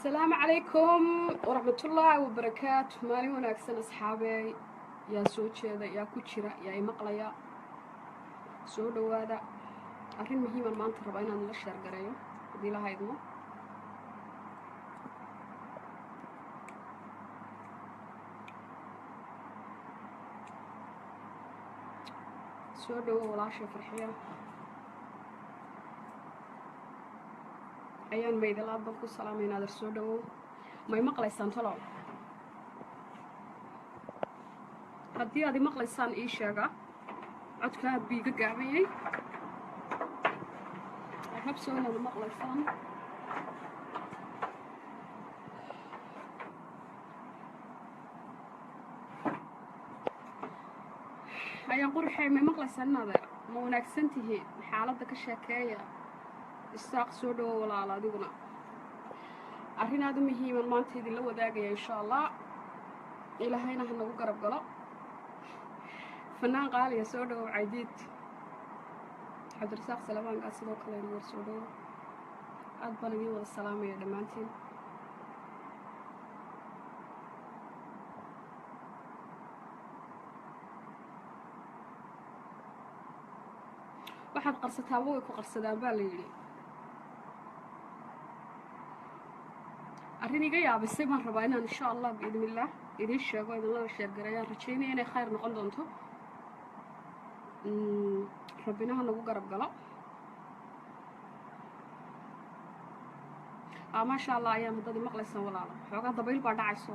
السلام عليكم ورحمة الله وبركاته. مالي وناكسن أصحابي يا سوتشي يا كوتشرا يا مقليا سو دوادا أرين مهمة ما أنت ربعنا نلشر قريو دي لها يدمو سو دوا ولا شيء فرحية أيان ميد الله بكو سلامين هذا سو دوا ما يمقلي سانتلو هدي هذه مقلي سان إيش يا عدك بيجا جابي أحب سوينا المقلي سان أيان قرحي ما مقلي سان هذا ما وناكسنته حالتك الشكاية الساق سودو ولا على دينا أرين هذا مهم ما أنت اللي هو داقي إن شاء الله إلى هنا هنقول قرب قلا فنان قال يا سودو عديد عبد الرزاق سلمان قال سودو كلين ور سودو أدبني والسلام يا دمانتين واحد قرصتها أبوك وقرصتها بالي أريني جاي بس ما ربعنا إن شاء الله بإذن الله إذا الشيء إذا الله الشيء قريان رجيني أنا خير نقول أنتو ربنا هنقول قرب قلا ما شاء الله أيام مدة مقلسة ولا لا حوجا ضبيل بعد عيسو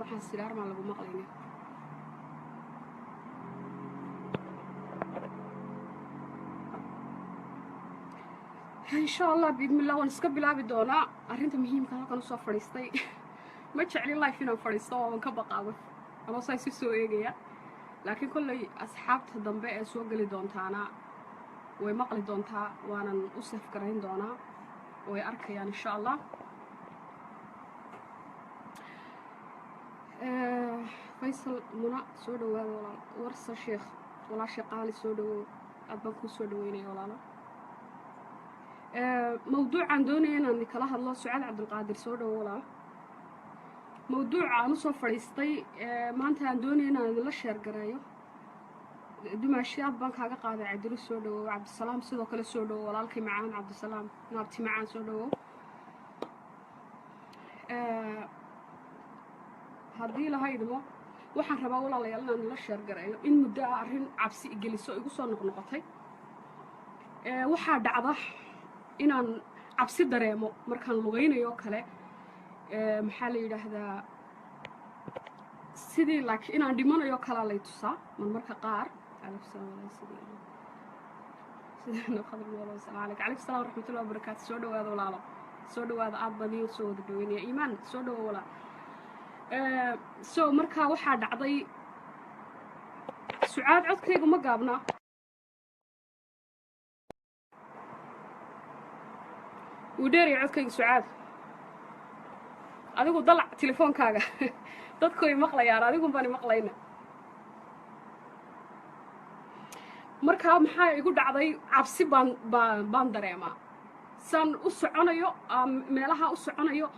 وحن السلار ما لقوا مقلينه إن شاء الله بإذن الله ونسكب لها بدونا أرنت مهم كانوا صار فريستي ما تشعلي الله فينا فريستي ونكبق عوف أنا صاير سوء جيا لكن كل أصحاب الضنباء سوق اللي دونتانا ومقلي دونتا وأنا أوصف كرهين دونا ويأرك يعني إن شاء الله فيصل منى سودو ولا ورث الشيخ ولا شقالي سودو أبوكو سودو ويني ولا لا موضوع عن دوني أنا نكلها الله سعاد عبد القادر سودو ولا موضوع عن صفر يستي ما أنت عن دوني أنا لا شر قرايو دوما أشياء بنك هذا قاعد عدل سودو عبد السلام سودو كل سودو ولا لك معان عبد السلام نابتي معان سودو هذه لهاي دمو waxaan rabaa walaalayaal inaan la sheer gareeyo in muddo arrin cabsi igeliso igu soo noqnoqotay waxaa dhacda inaan cabsi dareemo markaan lugaynayo kale maxaa la yiraahdaa sidii laakiin inaan dhimanayo kala lay tusaa marmarka qaar sidii qadar walaal salaam alaykum salaam rahmatullahi wa barakaatuh soo dhawaada walaalo soo dhawaada aad badiyo soo dhaweynaya iimaan soo dhawaada soo markaa waxaa dhacday sucaad codkaygu ma gaabna وديري عدكي سعاد أديكو ضلع تليفون كاغا دادكو يمقلي يارا أديكو باني مقلينا مركا محا يقول دعضي عبسي بان دريما سان أسعنايو ميلها أسعنايو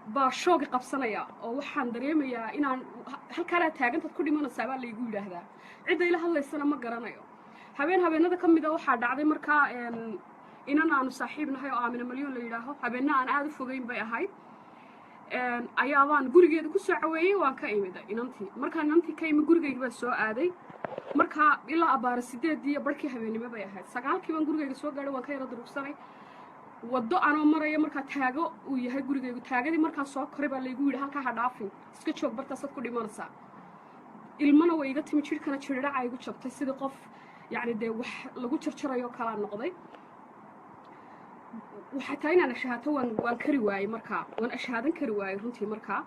باشوقي قبسانايا ووحان دريمايا إنان هالكارا تاغن تدكو ديمانا سابا اللي يقول هذا عدا إلا هالله السنة ما قرانايو هابين هذا كم ميدا وحا دعضي مركا inana aanu saaxiibnahay oo aamina malyoon la yidhaaho habeenna aan aad u fogeyn bay ahayd ayaabaan gurigeeda ku soo caweeyey waan ka imiday inantii markaan inantii ka imi gurigeyga baan soo aaday markaa ilaa abaara 8 iyo barkii habeenimo bay ahayd 9kii baan gurigeyga soo gaadhay waan ka yara durugsanay waddo anoo maraya markaa taago uu yahay gurigeygu taagadii markaa soo koray baa laygu yidhi halkaa ha dhaafin iska joog bartaasaad ku dhimanaysaa ilmana way iga timi jidhkana jirdhaca igu jabtay sidii qof yacni dee wax lagu jarjarayo kalaa noqday وحتى أنا شهادته وان كري واي مركا وان أشهادن كري واي رنتي مركا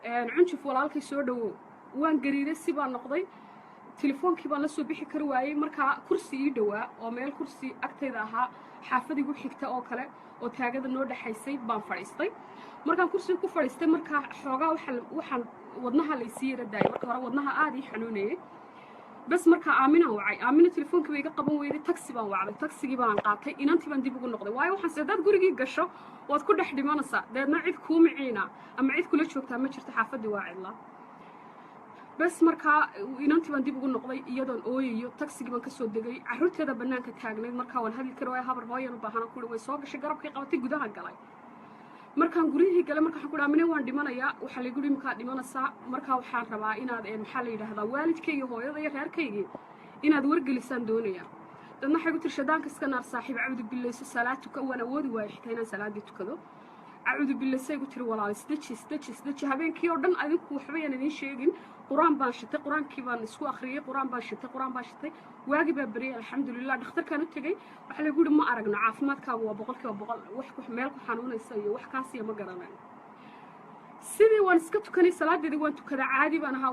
عنشوف والالكي سودو وان قريدة سيبان نقضي تليفون كيبان لسو بيحي كري واي مركا كرسي دوا أو ميل كرسي أكتيداها حافظ يقول حكتا أو كلا أو تاقد النور دا حيسي بان فريستي مركا كرسي يكو فريستي مركا حوغا وحن ودنها اللي يسير الداي مركا ودنها آدي حنوني بس markaa aamina wacay aamina telefoonka way iga qaban weyday taxi baan wacday taxigii baan qaatay inantii baan dib ugu noqday waayo waxaan seedaad gurigii gasho waad ku dhex dhimanaysaa deedna cid kuu miciina ama cid kula joogtaa ma jirto xaafadii waa cidla bas markaa inantii baan dib ugu noqday iyadoon ooyayo taxigii baan kasoo degay carruurteeda bannaanka taagnayd markaa waan hadli kari waaya habar hooyan u baahan kuri way soo gashay garabkii qabatay gudaha galay markaan gurihii galay markaan ku dhaamine waan dhimanayaa waxa la guri markaa dhimanaysaa markaa waxaan rabaa inaad maxaa la yiraahdaa waalidkayga hooyada iyo reerkayga inaad wargelisaan doonaya dadna waxay ku tirshadaanka iska naar saaxiib cabdi billayso salaatu ka wana wadi waay xitaa inaan salaadii tukado cabdi billasay ku tiri walaal isdaji habeenkii oo dhan adinku waxba aan idin sheegin quraan baan shitay quraankii baan isku akhriyay quraan baan shitay waagi baa bariyay alxamdulillah dhakhtarkaan u tagay waxa la guri ma aragno caafimaadkaagu waa boqolkiiba wax ku meel ku xanuunaysa iyo wax kaasiya ma garanayn sidii waan iska tukanay salaadeedii waan tukadaa caadi baan ahaa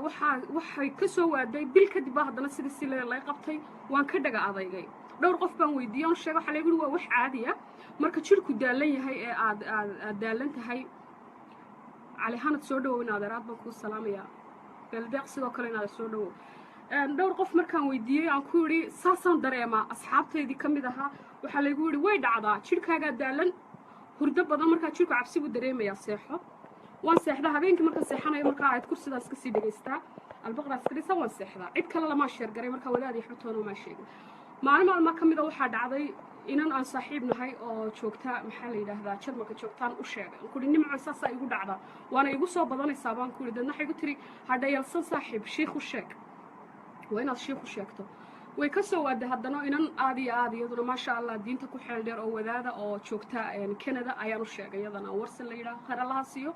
waxay ka soo waaday bil kadib baa haddana sidii si lay qabtay waan ka dhaga adaygay dhowr qof baan weydiiyey oon sheegay waxa la guri waa wax caadi ah marka jirku daalan yahay ee aad daalan tahay cali hanad soo dhawow inaad aad baan kuu salaamayaa beldeeq sidoo kale inaad soo dhawow dhowr qof markaan weydiiyey aan ku yidhi saasaan dareemaa asxaabtaydii ka mid ahaa waxaa laygu yidhi way dhacdaa jirkaagaa daalan hurdo badan markaa jirku cabsi buu dareemayaa seexo waan seexdaa habeenkii markaan seexanayo markaa aad kursidaas ka sii dhegaystaa albaqdaas ka dhisa waan seexdaa cid kale lamaa sheergaray markaa wadaadii xubtoona maa sheegin maalmaa ka mida waxaa dhacday inan aan saaxiib nahay oo joogta maxaa la yidhaahdaa jarmalka joogtaan u sheegay aan kuhi nimco saasaa igu dhacdaa waana igu soo badanaysaa baan ku yidhi dadna waxay ku tiri hadhayalsan saaxiib shiikh u sheeg waa inaad shiikh u sheegto way ka soo waaday haddana inan aad iyo aad iyaduna maasha allah diinta ku xeel dheer oo wadaada oo joogta canada ayaan u sheegay iyadana warsan la yidhaah khayr allaha siiyo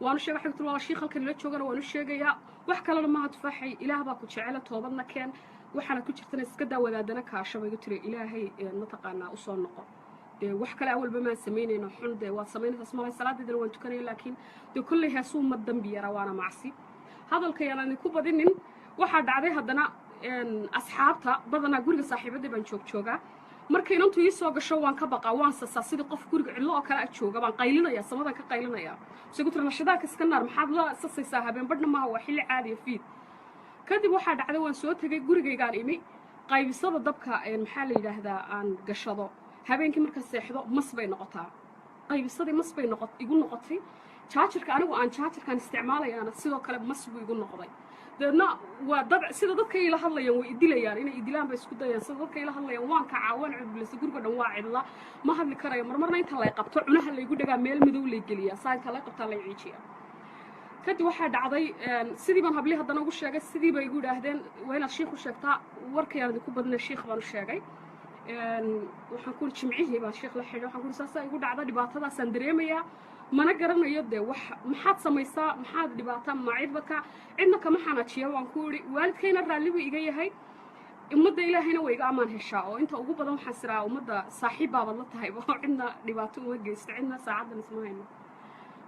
waanu sheegay xigtul waa shiikh halkan la joogana waanu sheegayaa wax kalena maaha tufaaxay ilaah baa ku jecela toobadna keen waxaana ku jirtana iska daa wadaadana kaasha bay ku tiri ilaahay mataqaanaa usoo noqo dee wax kale awalba maan samaynayno xun dee waad samaynaysaas malay salaadeedana waan tukanaya laakiin dee kolley heesuu ma dambi yara waana macsi hadalka yaanan ku badinin waxaa dhacday haddana asxaabta badanaa guriga saaxiibadii baan joogaa marka inantu ii soo gasho waan ka baqaa waan sasaa sidii qof guriga cidlo oo kale jooga baan qaylinayaa samadan ka qaylinayaa se ku tiri nashadaanka iska naar maxaad la sasaysaa habeen badhna maaha waa xilli caadiya fiid kadib waxaa dhacday waan soo tegay gurigaygaan imi qaybisada dabka maxaa la yidhaahdaa aan gashado habeenkii marka seexdo mas bay noqotaa qaybisadii mas bay igu noqotay jaajarka anigu aan jaajarkaan isticmaalayaana sidoo kale mas buu igu noqday deedna waa dad sida dadka ila hadlayaan way idilayaan inay idilaan bay isku dayaan sida dadka ila hadlayaan waan kacaa waan cudbilasa guriga dhan waa cidla ma hadli karayo marmarna inta lay qabto cunaha laygu dhagaa meel madow lay geliyaa saa inta lay qabtaa lay ciijiyaa kadib waxaa dhacday sidii baan hablii haddana ugu sheegay sidii bay igu yidhaahdeen waa inaad shiikh u sheegtaa warkayaan idinku badnay shiikh baan u sheegay waxaan ku jimcihii baan shiikh la xidhay waxaan ku saasaa igu dhacda dhibaatadaasaan dareemayaa mana garanayo dee wax maxaad samaysaa maxaad dhibaataa macidbadka cidna kama xanaajiya waan ku yidhi waalidkayna raalli buu iga yahay ummadda ilaahayna way iga ammaan heshaa oo inta ugu badan waxaan siraa ummadda saaxiib baabaad la tahay oo cidna dhibaato uma geysto cidna saacaddan isma hayno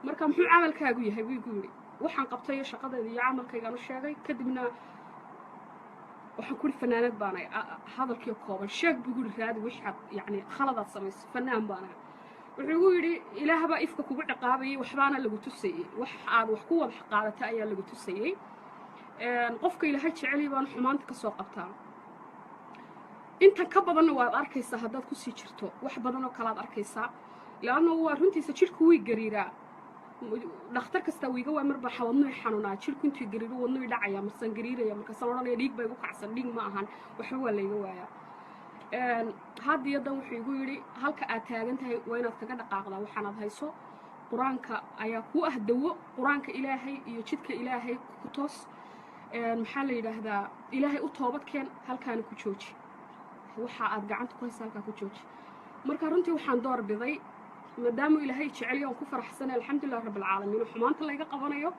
marka muxuu camalkaagu yahay buu igu yidhi waxaan qabtay iyo shaqadeeda iyo camalkaygaan u sheegay kadibna waxaan ku yidhi fanaanad baanay hadalkii kooban sheeg buu igu yidhi raadi wixaad yacni khaladaad samayso fanaan baanay wuxuu igu yidhi ilaah baa ifka kugu ciqaabayay waxbaana lagu tusayey wax aad wax ku wada qaadata ayaa lagu tusayey qofka ilaahay jecel baan xumaanta ka soo qabtaa inta ka badanna waad arkaysaa haddaad ku sii jirto wax badan oo kale aad arkaysaa laanna waa runtiisa jirku way gariiraa dhakhtar kasta wiiga waa marba wadnuhu xanuunaa jirku intuu gariiro wadnuhu dhacaya marsan gariiraya markaasaan odhanaya dhiig bay igu kacsan dhiig ma ahan waxba waa layga waayaa hadda iyo dan wuxuu igu yidhi halka aad taagan tahay waa inaad kaga dhaqaaqdaa waxaanaad hayso qur-aanka ayaa kuu ah dawo qur-aanka ilaahay iyo jidka ilaahay ku toos maxaa la yidhaahdaa ilaahay u toobad keen halkaana ku jooji waxa aad gacanta ku haysa halkaa ku jooji marka runtii waxaan door biday maadaama ilaahay jeceliyo aan ku faraxsanay alxamdulilah rabbilcaalamiin xumaanta layga qabanayo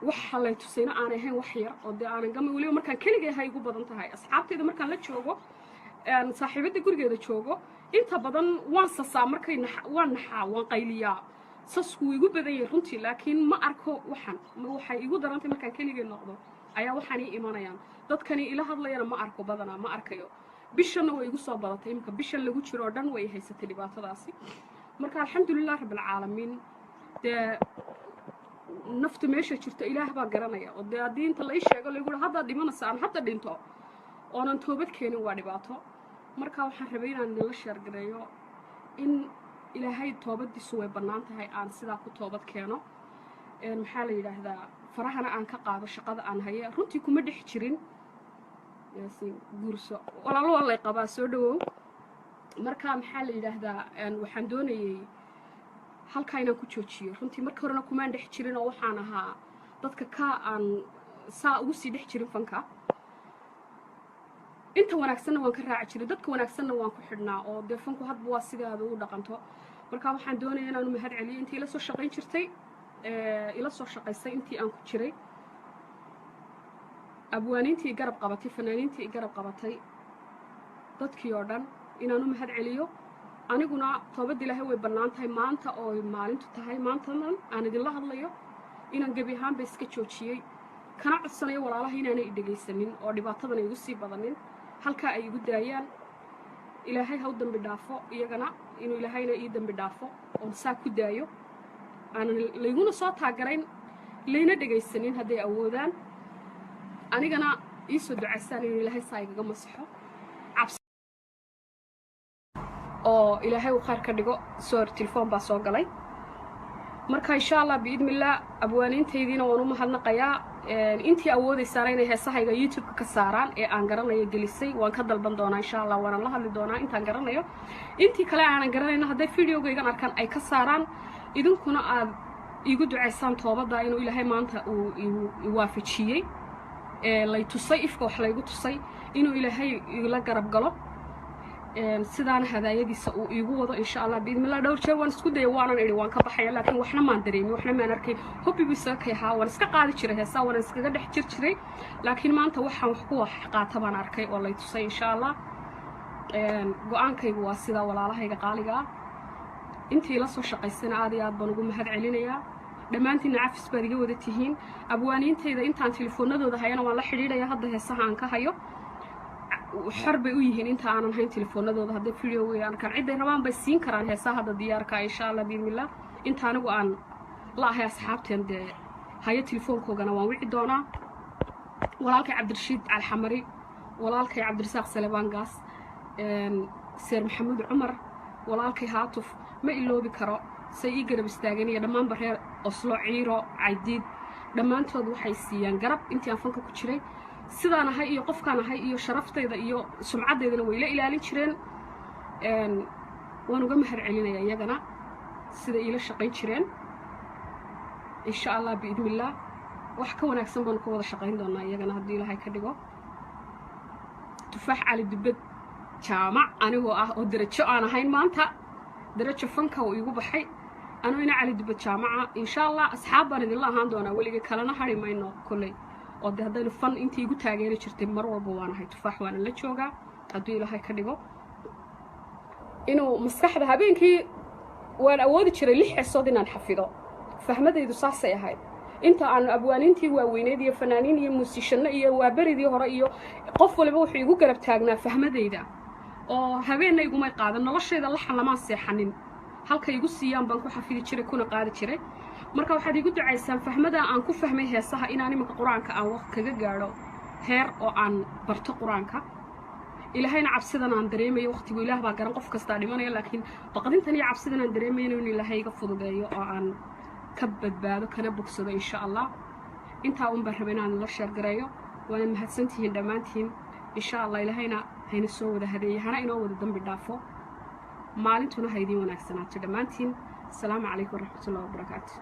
waxa lay tusayna aanay ahayn wax yar oo dee aanan gama weliba markaan keligay ahay igu badan tahay asxaabtayda markaan la joogo saaxiibada gurigeeda joogo inta badan waan sasaa markay waan naxaa waan qayliyaa sasku igu badan yahay runtii laakiin ma arko waxay igu darantay markaan keligay noqdo ayaa waxaan ii imanayaan dadkani ila hadlayana ma arko badanaa ma arkayo bishanna way igu soo badatay iminka bishan lagu jiro oo dhan way haysatay dhibaatadaasi marka alxamdulilah rabbilcaalamiin dee naftu meesha jirto ilaah baa garanaya oo dee haddii inta la ii sheego lagu yidhi haddaad dhimanaysa aan hadda dhinto oonan toobad keenin waa dhibaato marka waxaan rabay inaan idinla sheergareeyo in ilaahay toobadiisu way bannaan tahay aan sidaa ku toobad keeno maxaa la yidhaahdaa farahana aan ka qaado shaqada aan haye runtii kuma dhex jirin yaasiin guurso walaalo wallay qabaa soo dhawow marka maxaa la yidhaahdaa waxaan doonayay halkaa inaan ku joojiyo runtii marka horena kumaan dhex jirin oo waxaan ahaa dadka ka aan saa ugu sii dhex jirin fanka inta wanaagsanna waan ka raaci jiray dadka wanaagsanna waan ku xidhnaa oo dee fanku hadba waa sidaada u dhaqanto marka waxaan doonaya inaan u mahad celiyo intii ila soo shaqayn jirtay ila soo shaqaysay intii aan ku jiray abwaaniintii garab qabatay fanaaniintii garab qabatay dadkii oo dhan inaan u mahad celiyo aniguna toobad ilaahay way bannaan tahay maanta oo maalintu tahay maantanan aan idinla hadlayo inaan gebi ahaanba iska joojiyey kana codsanayo walaalaha inaanay dhegaysanin oo dhibaatadan ay igu sii badanin halkaa ay igu daayaan ilaahay ha u dambi dhaafo iyagana inuu ilaahayna ii dambi dhaafo oon saa ku daayo aanan layguna soo taagarayn layna dhegaysanin hadday awoodaan anigana ii soo ducaysaan inuu ilaahay saa igaga masaxo oo ilaahay uu khayr ka dhigo soor telefoon baa soo galay marka insha allah biidmillaah abwaaniintaydiina waan u mahadnaqayaa intii awoodaysaana inay heesahayga youtube-ka ka saaraan ee aan garanayo gelisay waan ka dalban doonaa insha allah waana la hadli doonaa intaan garanayo intii kale aanan garanayno hadday videogaygan arkaan ay ka saaraan idinkuna aad iigu ducaysaan toobadda inuu ilaahay maanta uu waafajiyey lay tusay ifka wax laygu tusay inuu ilaahay igala garab galo sidaana hadaayadiisa uu iigu wado insha allah biidmillaah dhowr jeer waan isku dayay waanan idhi waan ka baxaya laakiin waxna maan dareemin waxna maan arkay hobbi buu isaga kay ahaa waan iska qaadi jiray heesaa waan iskaga dhex jir jiray laakiin maanta waxaan wax ku qaata baan arkay oo lay tusay insha allah go-aankaygu waa sidaa walaalahayga qaaliga ah intii la soo shaqaysana aad iyo aad baan ugu mahad celinayaa dhammaantiinna cafis baad iga wada tihiin abwaaniintayda intaan telefoonadooda hayana waan la xidhiidhaya hadda heesaha aan ka hayo xor bay u yihiin inta aanan hayn telefoonadooda hadday videoga arkaan cidday rabaan bay siin karaan heesaha hadda diyaarka insha allah biidmillaah inta anigu aan la ahay asxaabteen dee haya telefoonkoogana waan wici doonaa walaalkay cabdirashiid calxamari walaalkay cabdirasaaq salebaangaas seer maxamuud cumar walaalkay haatuf ma iloobi karo say ii garab istaageen iyo dhammaanba reer oslo ciiro caydiid dhammaantood waxay siiyaan garab intii aan fanka ku jiray sidaan ahay iyo qofkaan ahay iyo sharaftayda iyo sumcaddeydana way la ilaalin jireen waan uga mahad celinaya iyagana sida iila shaqayn jireen insha allah biidmillaah wax ka wanaagsan baanu ka wada shaqayn doonaa iyagana haddii ilaahay ka dhigo tufaax cali dubbad jaamac anigoo ah oo darajo aan ahayn maanta darajo fanka uu iigu baxay anuu ina cali dubbad jaamaca insha allah asxaab baan idinla ahaan doonaa weligay kalena hari mayno kolley oo de haddaynu fan intii igu taageeri jirtay mar walba waan ahay tufaax waana la joogaa hadduu ilaahay ka dhigo inuu maskaxda habeenkii waan awoodi jiray 6 xeesood inaan xafido fahmadaydu saasay ahayd inta aan abwaaniintii waaweyneed iyo fanaaniin iyo muusishanno iyo waabaridii hore iyo qof waliba wuxuu igu garab taagnaa fahmadayda oo habeenna igumay qaadan noloshayda laxan lamaan seexanin halka igu siiyaan baan ku xafidi jiray kuna qaadi jiray marka waxaad igu ducaysaan fahmada aan ku fahmay heesaha inaan imanka qur-aanka aan waqti kaga gaadho heer oo aan barto qur-aanka ilaahayna cabsidan aan dareemayo waqtigu ilaah baa garan qof kastaa dhimanaya laakiin baqdintan iyo cabsidan aan dareemayno in ilaahay iga fududeeyo oo aan ka badbaado kana bogsado insha allah intaa un baan rabay inaan la sheergareeyo waana mahadsantihiin dhammaantiin insha allah ilaahayna hayna soo wada hadeeye hana inoo wada dambi dhaafo maalintuna ha idiin wanaagsanaato dhammaantiin asalaamu calaykum waraxmatullahi wabarakaatu